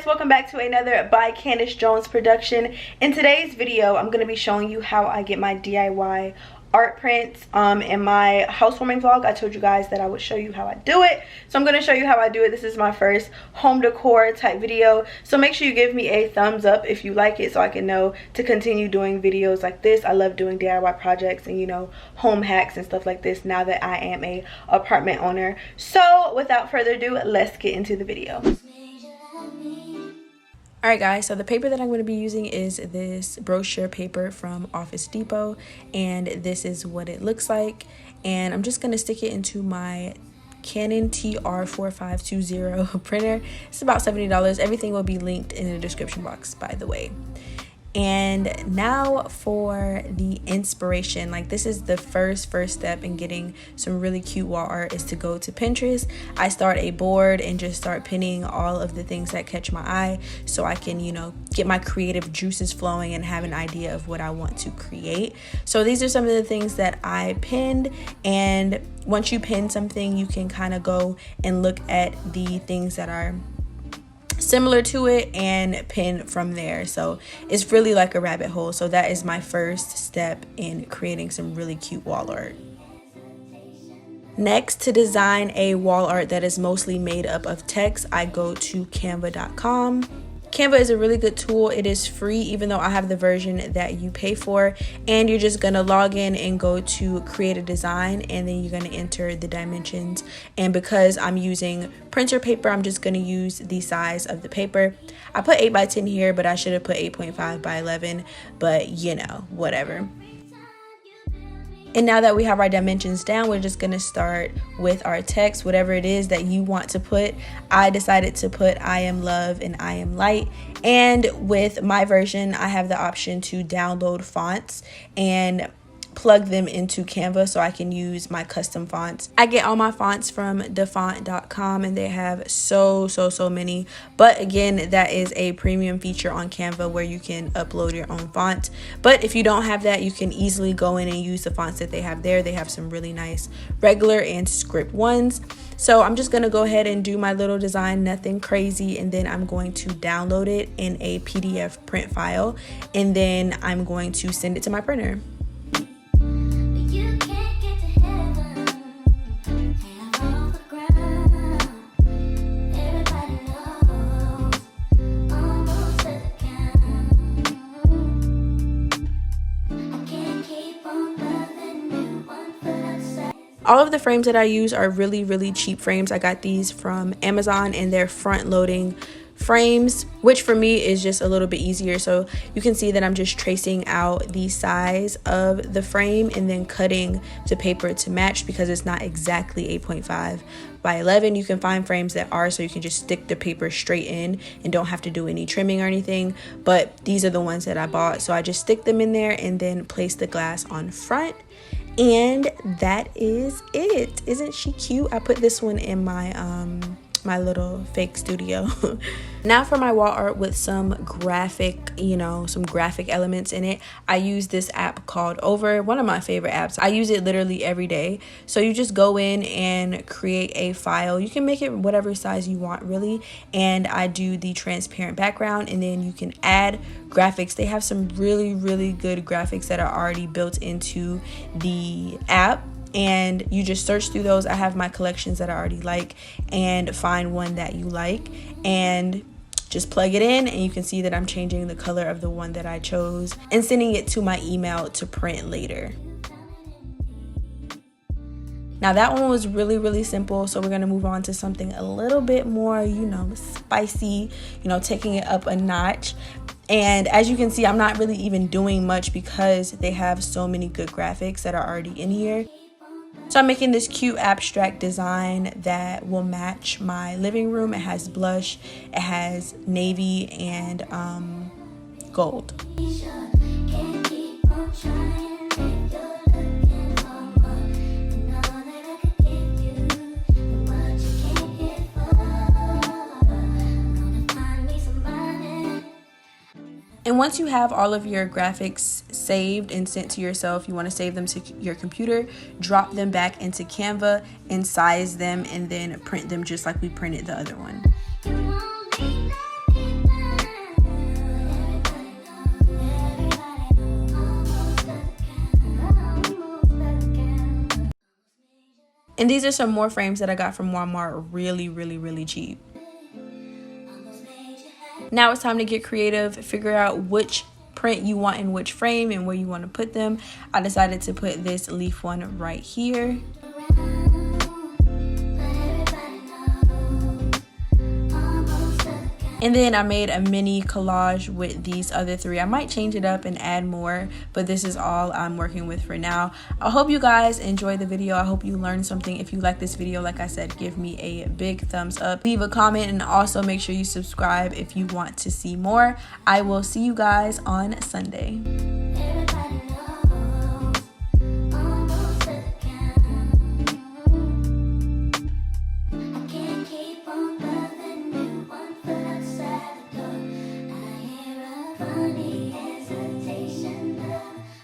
guys, welcome back to another by Candace Jones production. In today's video, I'm going to be showing you how I get my DIY art prints. In my housewarming vlog, I told you guys that I would show you how I do it. So I'm going to show you how I do it. This is my first home decor type video. So make sure you give me a thumbs up if you like it so I can know to continue doing videos like this. I love doing DIY projects and, you know, home hacks and stuff like this now that I am a apartment owner. So without further ado, let's get into the video. Alright guys, so the paper that I'm going to be using is this brochure paper from Office Depot, and this is what it looks like. And I'm just going to stick it into my Canon TR4520 printer. It's about $70. Everything will be linked in the description box, by the way. And now for the inspiration. Like, this is the first step in getting some really cute wall art is to go to Pinterest. I start a board and just start pinning all of the things that catch my eye so I can, you know, get my creative juices flowing and have an idea of what I want to create. So these are some of the things that I pinned, and once you pin something, you can kind of go and look at the things that are similar to it and pin from there. So it's really like a rabbit hole. So that is my first step in creating some really cute wall art. Next, to design a wall art that is mostly made up of text, I go to canva.com. Canva is a really good tool. It is free, even though I have the version that you pay for. And you're just going to log in and go to create a design, and then you're going to enter the dimensions. And because I'm using printer paper, I'm just going to use the size of the paper. I put 8 by 10 here, but I should have put 8.5 by 11, but you know, whatever. And now that we have our dimensions down, we're just going to start with our text, whatever it is that you want to put. I decided to put I am love and I am light. And with my version, I have the option to download fonts and plug them into Canva so I can use my custom fonts. I get all my fonts from defont.com, and they have so many. But again, that is a premium feature on Canva where you can upload your own font. But if you don't have that, you can easily go in and use the fonts that they have there. They have some really nice regular and script ones. So I'm just going to go ahead and do my little design, nothing crazy, and then I'm going to download it in a PDF print file, and then I'm going to send it to my printer. All of the frames that I use are really cheap frames. I got these from Amazon, and they're front loading frames, which for me is just a little bit easier. So you can see that I'm just tracing out the size of the frame and then cutting the paper to match, because it's not exactly 8.5 by 11. You can find frames that are, so you can just stick the paper straight in and don't have to do any trimming or anything. But these are the ones that I bought, so I just stick them in there and then place the glass on front. And that is it. Isn't she cute? I put this one in my my little fake studio. Now for my wall art with some graphic, you know, some graphic elements in it, I use this app called Over, one of my favorite apps. I use it literally every day. So you just go in and create a file. You can make it whatever size you want, really. And I do the transparent background, and then you can add graphics. They have some really good graphics that are already built into the app, and you just search through those. I have my collections that I already like, and find one that you like and just plug it in, and you can see that I'm changing the color of the one that I chose and sending it to my email to print later. Now that one was really simple, so we're going to move on to something a little bit more, you know, spicy, you know, taking it up a notch. And as you can see, I'm not really even doing much because they have so many good graphics that are already in here. So I'm making this cute abstract design that will match my living room. It has blush, it has navy, and gold. And once you have all of your graphics saved and sent to yourself, you want to save them to your computer, drop them back into Canva and size them, and then print them just like we printed the other one. And these are some more frames that I got from Walmart, really cheap. Now it's time to get creative, figure out which print you want in which frame and where you want to put them. I decided to put this leaf one right here. And then I made a mini collage with these other three. I might change it up and add more, but this is all I'm working with for now. I hope you guys enjoyed the video. I hope you learned something. If you like this video, like I said, give me a big thumbs up. Leave a comment and also make sure you subscribe if you want to see more. I will see you guys on Sunday.